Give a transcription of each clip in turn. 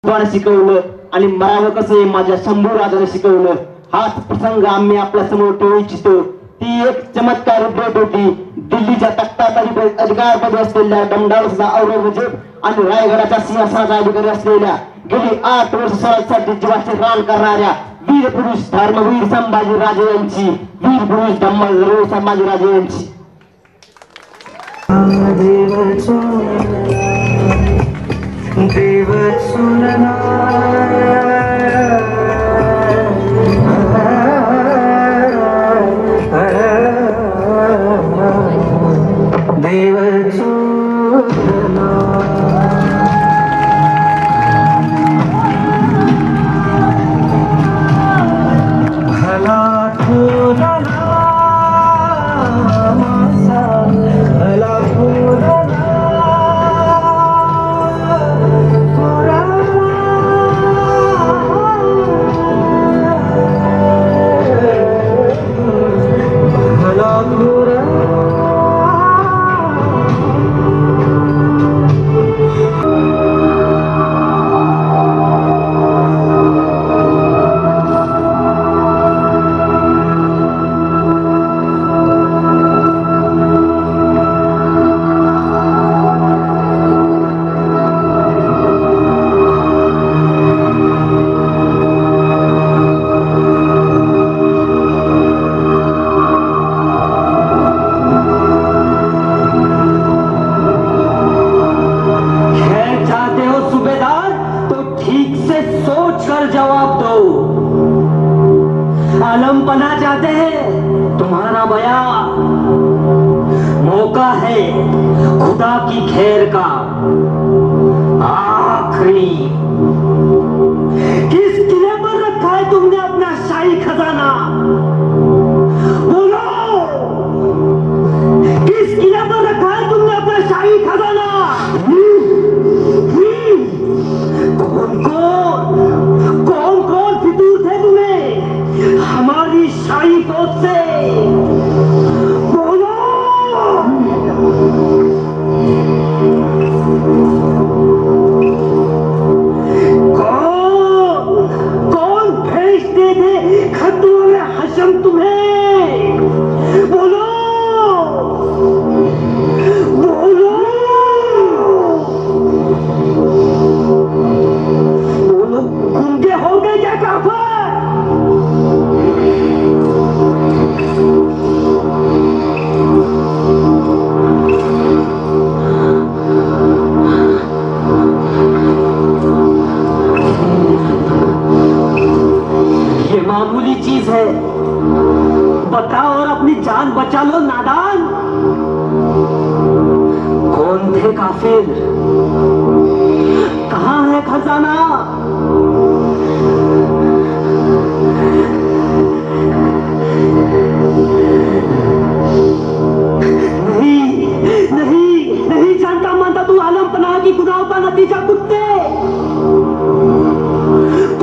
शिकवलं आणि मरावं कसं माझ्या शंभू राजाने शिकवलं. हाच प्रसंग आम्ही आपल्या समोर ठेवू इच्छितो. ती एक चमत्कार भेट होती. दिल्लीच्या तख्तात अधिकारपदी असलेल्या दमदारचा औरंगजेब आणि रायगडाच्या सिंहासनाचा अधिकारी असलेल्या गेली 8 वर्ष स्वराज्यासाठी जीवाचे रान करणाऱ्या वीर पुरुष धर्मवीर संभाजी राजे यांची, वीर पुरुष धर्मवीर संभाजी राजे यांची. देव सुनना देव सुनना भला फुलना मासा भला फुलना आलमपना चाहते हैं तुम्हारा बया मौका है खुदा की खैर का आखिरी. किस किले पर रखा है तुमने अपना शाही खजाना? बोलो, किस किले पर रखा है तुमने अपना शाही खजाना? कौन कौन फितूर थे तुम्हें हमारी शाही फौज से? बोलो. कौन भेजते थे खतरों में हशम तुम्हें? बोलो बोलो बोलो. गूंगे हो गए क्या काफिर? मामूली चीज है, बताओ और अपनी जान बचा लो नादान. कौन थे काफिर? कहां है खजाना? नहीं नहीं नहीं जानता मानता तू आलम पनाह की गुनाहों का नतीजा कुत्ते.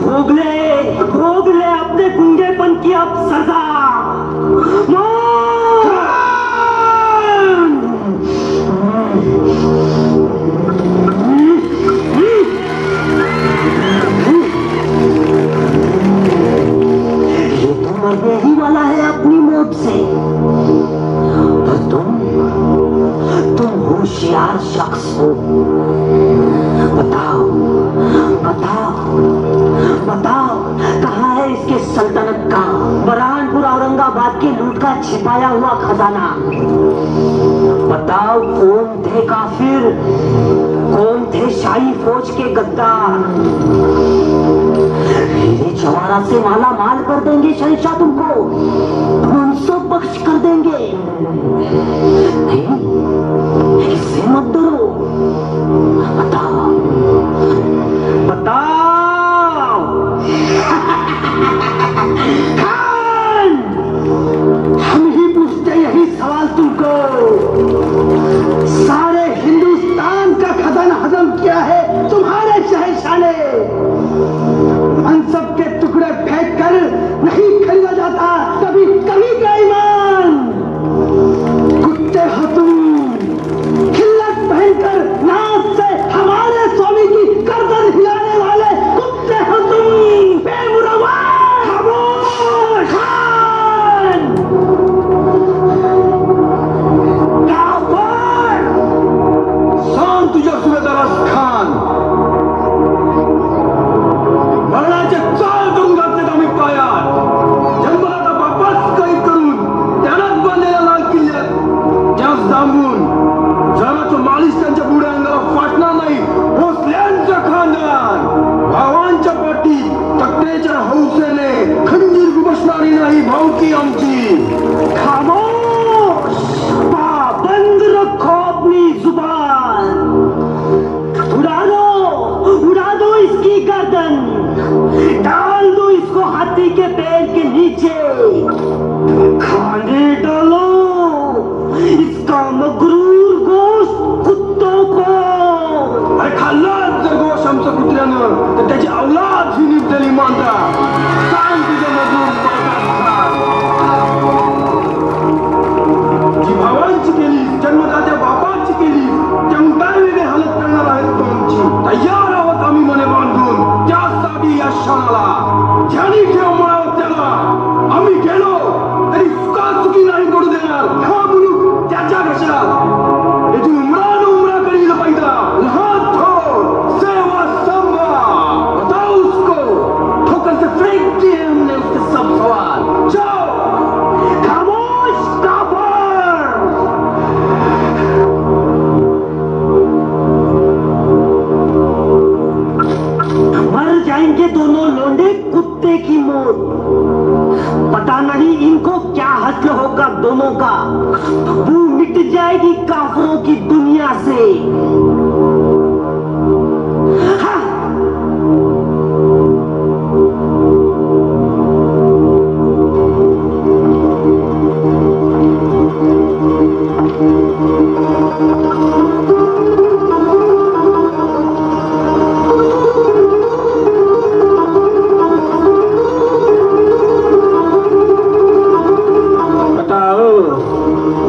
भोग ले अपने गुंगेपन की अब सजा. ये तो मरने ही वाला है अपनी मौत से. तो तुम होशियार शख्स हो. बताओ बताओ बताओ, कहाँ है इसके सल्तनत का, बरहानपुर औरंगाबाद के लूट का छिपाया हुआ खजाना? बताओ कौन थे काफिर, कौन थे शाही फौज के गद्दार? मेरे जवारा से माला माल कर देंगे शहंशाह तुमको, मुंसो बख्श कर देंगे. नहीं, इससे मत डरो. बताओ बताओ. खान, हम ही पूछते यही सवाल तुमको. सारे हिंदुस्तान का खजाना हजम किया है तुम्हारे शहंशाह ने. मनसब के टुकड़े फेंक कर नहीं खरीदा जाता कभी कभी का ईमान. कुत्ते हो तुम, खिल्लत पहनकर नाक से हमारे होती आमची. खामोश, पाबंद रखो अपनी जुबान. उड़ा दो इसकी गर्दन, डाल दो इसको हाथी के पैर के नीचे, खाने डालो इसका मगरूर गोश्त कुत्तों को. अरे खाल्लाच जर गोश आमचं कुत्र्यानं तर त्याची अवलाद ही निघतली मांजरा. सांग तुझ्या मजूर जी भावांची केली, जन्मदात्या बापाची केली, त्या काय वेगळी हालत करणार आहेत तो आमची. तयार आहोत आम्ही मने बांधून त्यासाठी या क्षणाला. ज्याने ठेव म्हणावं त्याला आम्ही गेलो तरी चुकी नाही करू देणार. हा मुलूक त्याच्या घशात याची उमरा करील पैदा. लहान थोर सेवा संभा बताओ उसको. ठोकर से फेंक दिए हमने उसके सब सवाल. जाओ खामोश काफर. मर जाएंगे दोनों लोंडे कुत्ते की मौत. पता नहीं इनको क्या हस्ल होगा दोनों का. वो मिट जाएगी काफरों की दुनिया से. हाँ.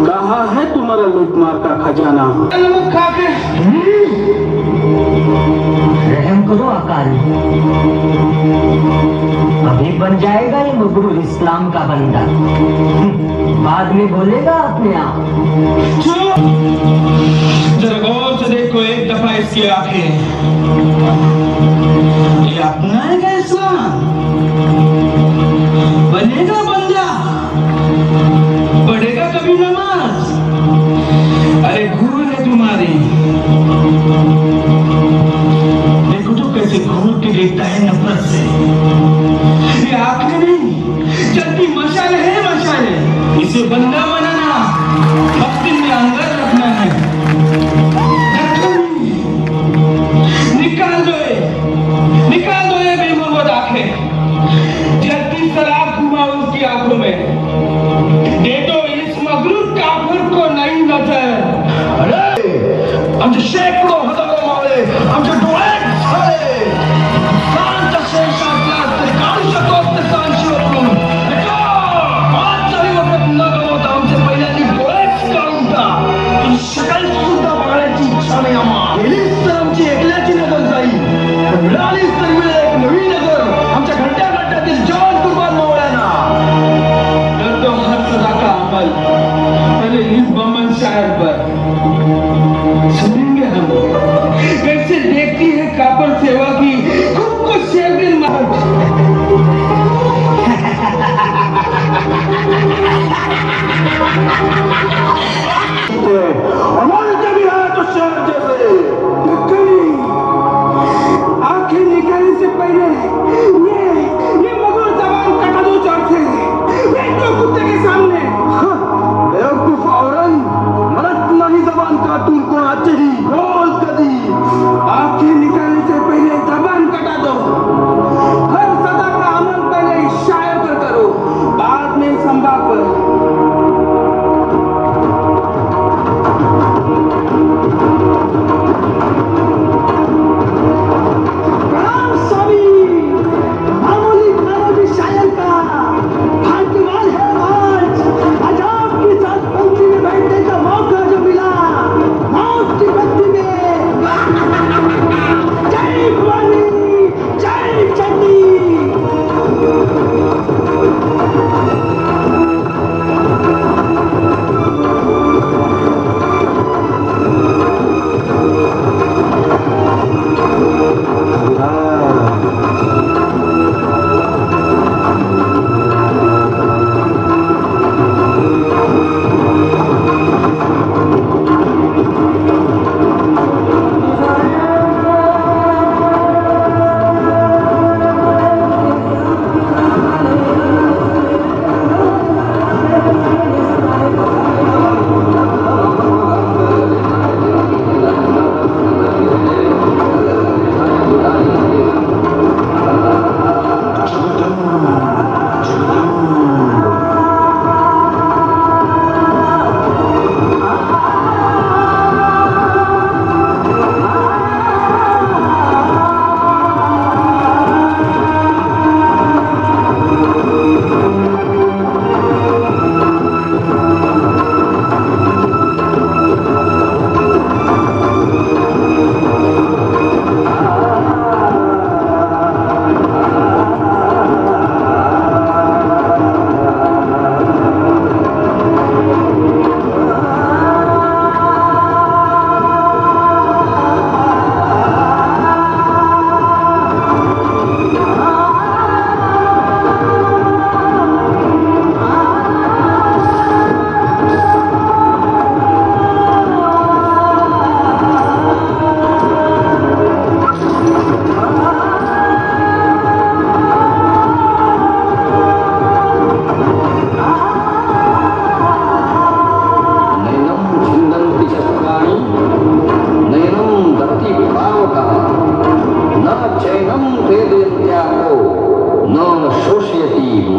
कहाँ है तुम्हारा लूटमार का खजाना. रहम करो अकाली. अभी बन जाएगा ये मगरूर इस्लाम का बंदा. बाद में बोलेगा अपने आप. जरा गौर से देखो एक दफा इसकी आंखें. ये अपनाएगा इस्लाम, बनेगा बंदा, पढ़ेगा कभी नमाज. अरे घूर है तुम्हारी. देखो तो कैसे घूर के देखता है नफरत से. ये आंखें नहीं जलती मशाल है, मशाल. इसे बंदा बनाना, भक्ति में अंदर रखना है. निकाल दो ये बेमोहब्बत आंखें. जलती शराब घुमाओ उसकी आंखों में. दे दो इस मगरूर काफिर को नई नजर. अरे आमचे शेकडो हजारो मावळे, आमचे डोळे झाले. शांत शेषातला तरी काढू शकतो ते सांशी वापरून. आज जरी वखत न गमवता आमचे पहिल्यांनी डोळेच काढून टाक. शकल सुद्धा बघण्याची इच्छा नाही आम्हाला. गेलीच तर आमची एकल्याची नजर जाईल, मिळालीच तर मिळेल एक नवी नजर आमच्या घंट्या घंट्यातील जवान कुर्बान मावळ्यांना. तो हर सजा का अमल पहले इस बमन शायर पर सुनेंगे हम. कैसे देखती है कापर सेवा की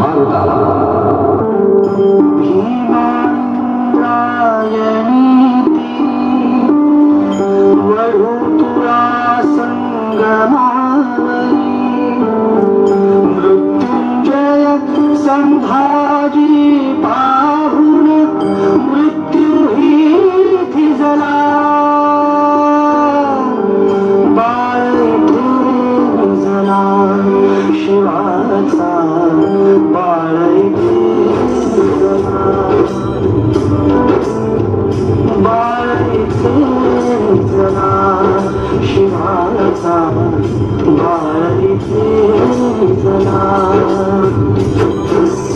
मारुताला. मृत्युंजय संभाजी पाहुन मृत्यू ही थिजला. बाळ इथे निजला शिवाचा. बाळ इथे निजला. बाळ इथे निजला शिवाचा. बाळ इथे निजला.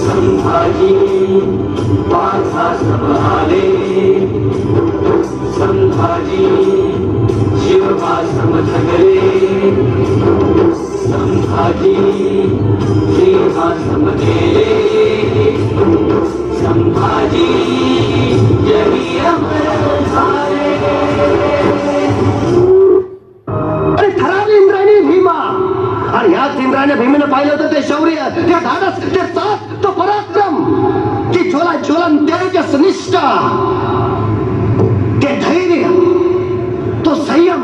संभाजी माझा समहाले. संभाजी शिवबा समजले. संभाजी शिवबा समजले. संभाजी जगी अमर झाले. अरे ठरावी इंद्रायणी भीमा. आणि ह्याच इंद्राने भीमेनं पाहिलं होतं ते शौर्य, ते धाडस, ते साथ, तो पराक्रम, ती ज्वलन तेजस्निष्ठा, ते धैर्य, तो संयम.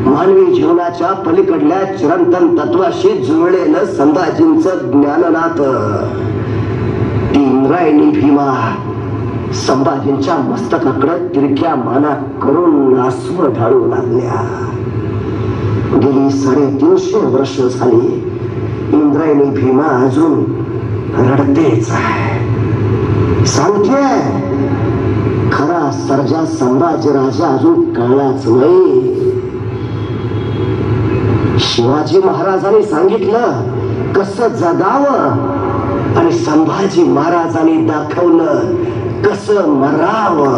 मानवी जीवनाच्या पलीकडल्या चिरंतन तत्वाशी जुळलेलं संभाजींचं ज्ञाननाथ. ती इंद्रायणी भीमा संभाजींच्या मस्तकाकडे तिरक्या माना करून आसू ढाळू लागल्या. गेली 350 वर्ष झाली इंद्रायणी भीमा अजून रडतेच आहे. सांगते खरा सर्जा संभाजी राजा अजून कळलाच नाही. शिवाजी महाराजांनी सांगितलं कसं जगावं आणि संभाजी महाराजांनी दाखवलं कसं मरावं.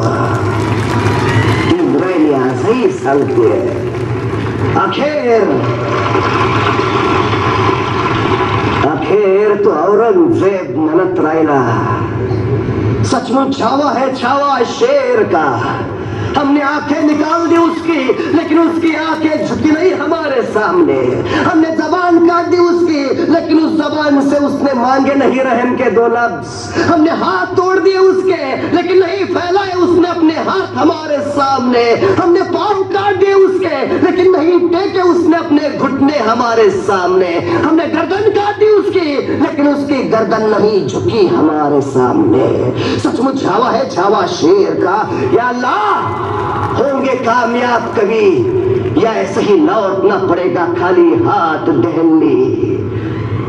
इंद्रायणी आजही सांगते. अखेर तो औरंगजेब म्हणत राहिला, सचमुच छावा है शेर का. हमने आंखें निकाल दी उसकी, लेकिन उसकी आंखें झुकी नहीं हमारे सामने. हमने जबान काट दी उसकी, लेकिन उस जबान से उसने मांगे नहीं रहम के 2 लफ्ज. हमने हाथ तोड़ दिए उसके, लेकिन नहीं फैलाए उसने अपने हाथ हमारे सामने. हमने पांव काट दिए उसके, लेकिन नहीं टेके उसने अपने घुटने हमारे सामने. हमने गर्दन काट दी उसकी, लेकिन उसकी गर्दन नहीं झुकी हमारे सामने. सचमुच छावा शेर का. या अल्लाह, होंगे कामयाब कभी या ऐसे ही लौटना पडेगा खाली हात दिल्ली.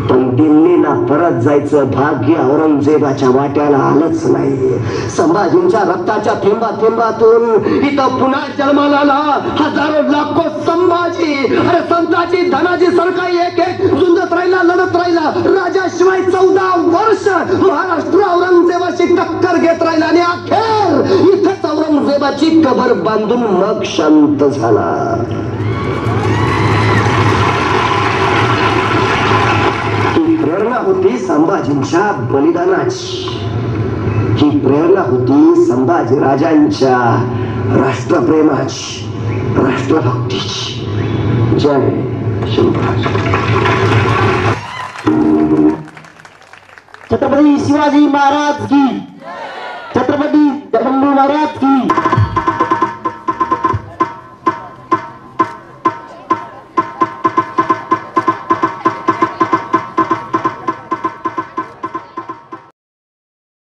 पण दिल्लीला परत जायचं भाग्य औरंगजेबाच्या वाट्याला आलंच नाही. संभाजींच्या रक्ताच्या थेंबातून इथं पुन्हा जन्माला आला हजारो लाखो संभाजी. अरे संताजी धनाजी सारखा एक झुंजत राहिला, लढत राहिला. राजाशिवाय 14 वर्ष महाराष्ट्र औरंगजेबाशी टक्कर घेत राहिला आणि अखेर इथेच औरंगजेबाची कबर बांधून मग शांत झाला. प्रेरणा होती संभाजींच्या बलिदानाची. ही प्रेरणा होती संभाजी राजांच्या राष्ट्रप्रेमाची, राष्ट्रभक्तीची. जय शंभूराज. छत्रपती शिवाजी महाराज की. छत्रपती शंभू महाराज